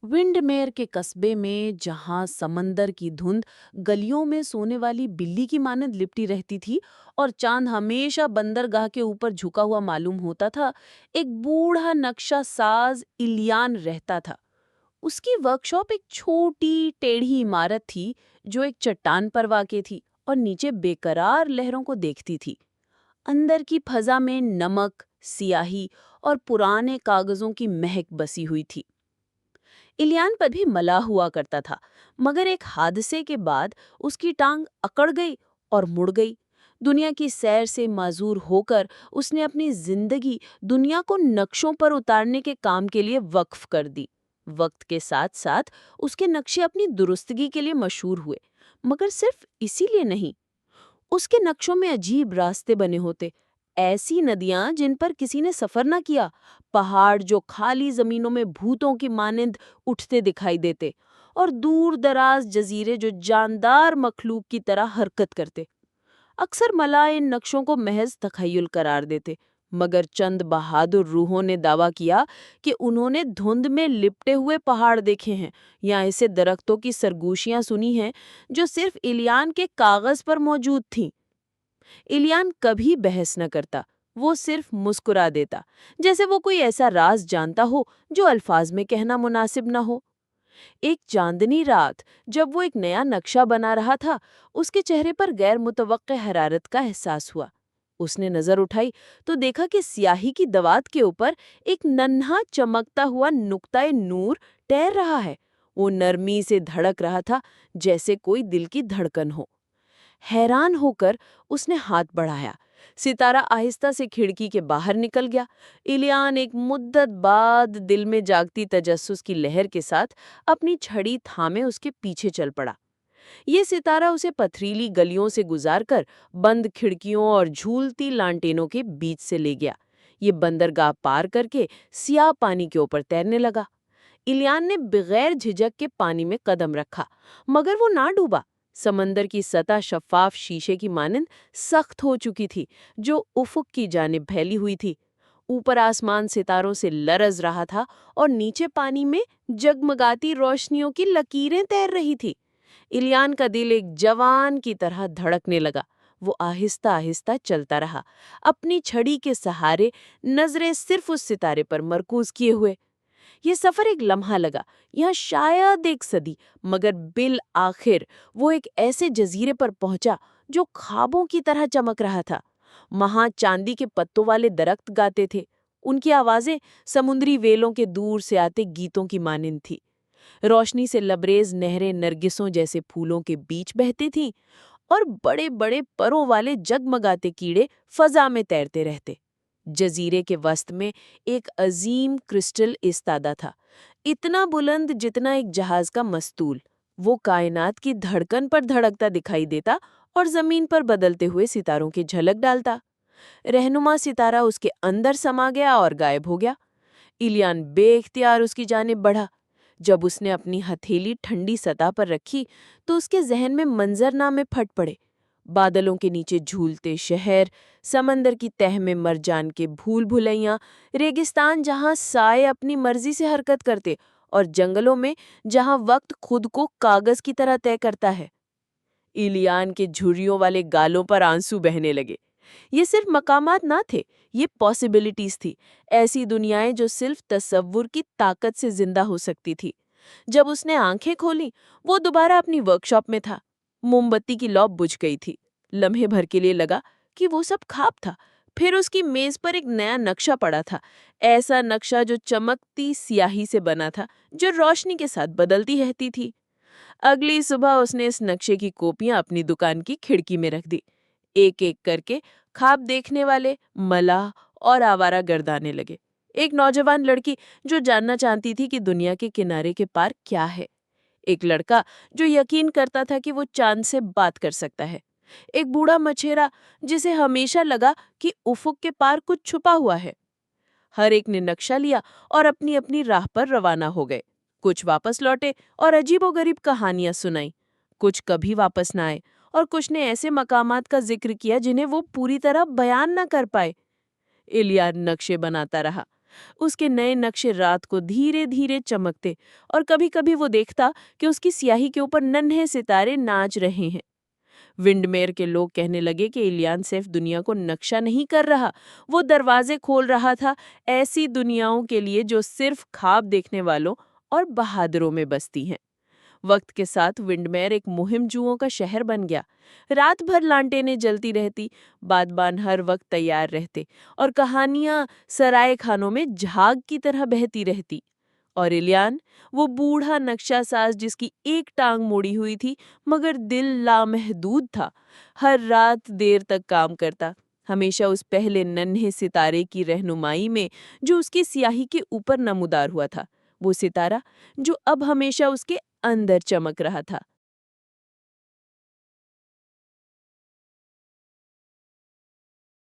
विंडमेयर के कस्बे में जहां समंदर की धुंध गलियों में सोने वाली बिल्ली की मानद लिपटी रहती थी और चांद हमेशा बंदरगाह के ऊपर झुका हुआ मालूम होता था, एक बूढ़ा नक्शा साज इलियान रहता था। उसकी वर्कशॉप एक छोटी टेढ़ी इमारत थी जो एक चट्टान पर वाक़ थी और नीचे बेकरार लहरों को देखती थी। अंदर की फजा में नमक, सियाही और पुराने कागजों की महक बसी हुई थी। इलियान पर भी मलाह हुआ करता था, मगर एक हादसे के बाद उसकी टांग अकड़ गई और मुड़ गई। दुनिया की सैर से माजूर होकर उसने अपनी जिंदगी दुनिया को नक्शों पर उतारने के काम के लिए वक्फ कर दी। वक्त के साथ साथ उसके नक्शे अपनी दुरुस्तगी के लिए मशहूर हुए, मगर सिर्फ इसीलिए नहीं। उसके नक्शों में अजीब रास्ते बने होते, ऐसी नदियां जिन पर किसी ने सफर न किया, पहाड़ जो खाली जमीनों में भूतों की मानिंद उठते दिखाई देते, और दूर दराज जजीरे जो जानदार मखलूक की तरह हरकत करते। अक्सर मलाह इन नक्शों को महज तखय्युल करार देते, मगर चंद बहादुर रूहों ने दावा किया कि उन्होंने धुंध में लिपटे हुए पहाड़ देखे हैं या ऐसे दरख्तों की सरगोशियां सुनी हैं जो सिर्फ इलियान के कागज पर मौजूद थीं। इलियान कभी बहस न करता, वो सिर्फ मुस्कुरा देता, जैसे वो कोई ऐसा राज जानता हो जो अल्फाज में कहना मुनासिब न हो। एक चांदनी रात जब वो एक नया नक्शा बना रहा था, उसके चेहरे पर गैर मुतवक्के हरारत का एहसास हुआ। उसने नजर उठाई तो देखा कि स्याही की दवात के ऊपर एक नन्हा चमकता हुआ नुक्ता नूर तैर रहा है। वो नरमी से धड़क रहा था, जैसे कोई दिल की धड़कन हो। हैरान होकर उसने हाथ बढ़ाया। सितारा आहिस्ता से खिड़की के बाहर निकल गया। इलियान एक मुद्दत बाद दिल में जागती तजस्सुस की लहर के साथ अपनी छड़ी थामे उसके पीछे चल पड़ा। ये सितारा उसे पथरीली गलियों से गुजारकर बंद खिड़कियों और झूलती लांटेनों के बीच से ले गया। ये बंदरगाह पार करके सियाह पानी के ऊपर तैरने लगा। इलियान ने बगैर झिझक के पानी में कदम रखा, मगर वो ना डूबा। समंदर की सतह शफाफ शीशे की मानंद सख्त हो चुकी थी, जो उफुक की जानिब फैली हुई थी। ऊपर आसमान सितारों से लरज रहा था और नीचे पानी में जगमगाती रोशनियों की लकीरें तैर रही थी। इलियान का दिल एक जवान की तरह धड़कने लगा। वो आहिस्ता आहिस्ता चलता रहा, अपनी छड़ी के सहारे, नजरें सिर्फ उस सितारे पर मरकूज किए हुए। ये सफर एक लम्हा लगा, यहाँ शायद एक सदी, मगर बिल आखिर वो एक ऐसे जजीरे पर पहुंचा जो ख्वाबों की तरह चमक रहा था। वहां चांदी के पत्तों वाले दरख्त गाते थे, उनकी आवाजें समुद्री वेलों के दूर से आते गीतों की मानिंद थी। रोशनी से लबरेज नहरें नरगिसों जैसे फूलों के बीच बहती थीं और बड़े बड़े परों वाले जगमगाते कीड़े फजा में तैरते रहते। जजीरे के वस्त में एक अजीम क्रिस्टल इस्तादा था, इतना बुलंद जितना एक जहाज का मस्तूल। वो कायनात की धड़कन पर धड़कता दिखाई देता और जमीन पर बदलते हुए सितारों की झलक डालता। रहनुमा सितारा उसके अंदर समा गया और गायब हो गया। इलियान बेख्तियार उसकी जानिब बढ़ा। जब उसने अपनी हथेली ठंडी सतह पर रखी तो उसके जहन में मंजरनामे फट पड़े। बादलों के नीचे झूलते शहर, समंदर की तह में मरजान के भूल भुलैयां, रेगिस्तान जहां साए अपनी मर्जी से हरकत करते और जंगलों में जहां वक्त खुद को कागज की तरह तय करता है। इलियान के झुर्रियों वाले गालों पर आंसू बहने लगे। ये सिर्फ मकामात ना थे, ये पॉसिबिलिटीज थी, ऐसी दुनियाएं जो सिर्फ तसव्वुर की ताकत से जिंदा हो सकती थी। जब उसने आंखें खोली, वो दोबारा अपनी वर्कशॉप में था। मोमबत्ती की लौ बुझ गई थी। लम्हे भर के लिए लगा कि वो सब ख्वाब था। फिर उसकी मेज पर एक नया नक्शा पड़ा था, ऐसा नक्शा जो चमकती स्याही से बना था, जो रोशनी के साथ बदलती रहती थी। अगली सुबह उसने इस नक्शे की कॉपियां अपनी दुकान की खिड़की में रख दी। एक एक करके ख्वाब देखने वाले मलाह और आवारा गर्द आने लगे। एक नौजवान लड़की जो जानना चाहती थी कि दुनिया के किनारे के पार क्या है। एक लड़का जो यकीन करता था कि वो चांद से बात कर सकता है। एक बूढ़ा मछेरा जिसे हमेशा लगा कि उफुक के पार कुछ छुपा हुआ है। हर एक ने नक्शा लिया और अपनी अपनी राह पर रवाना हो गए। कुछ वापस लौटे और अजीबोगरीब कहानियां सुनाई। कुछ कभी वापस न आए और कुछ ने ऐसे मकामात का जिक्र किया जिन्हें वो पूरी तरह बयान न कर पाए। इलियान नक्शे बनाता रहा, اس کے نئے نقشے رات کو دھیرے دھیرے چمکتے اور کبھی کبھی وہ دیکھتا کہ اس کی سیاہی کے اوپر ننھے ستارے ناچ رہے ہیں۔ ونڈمیر کے لوگ کہنے لگے کہ ایلیان صرف دنیا کو نقشہ نہیں کر رہا، وہ دروازے کھول رہا تھا ایسی دنیاؤں کے لیے جو صرف خواب دیکھنے والوں اور بہادروں میں بستی ہیں۔ وقت کے ساتھ ونڈمیر ایک مہم جوؤں کا شہر بن گیا۔ رات بھر لانٹینیں جلتی رہتی، بادبان ہر وقت تیار رہتے اور کہانیاں سرائے خانوں میں جھاگ کی طرح بہتی رہتی۔ اور ایلیان، وہ بوڑھا نقشہ ساز جس کی ایک ٹانگ موڑی ہوئی تھی مگر دل لامحدود تھا، ہر رات دیر تک کام کرتا، ہمیشہ اس پہلے ننھے ستارے کی رہنمائی میں جو اس کی سیاہی کے اوپر نمودار ہوا تھا، وہ ستارہ جو اب ہمیشہ اس کے اندر چمک رہا تھا۔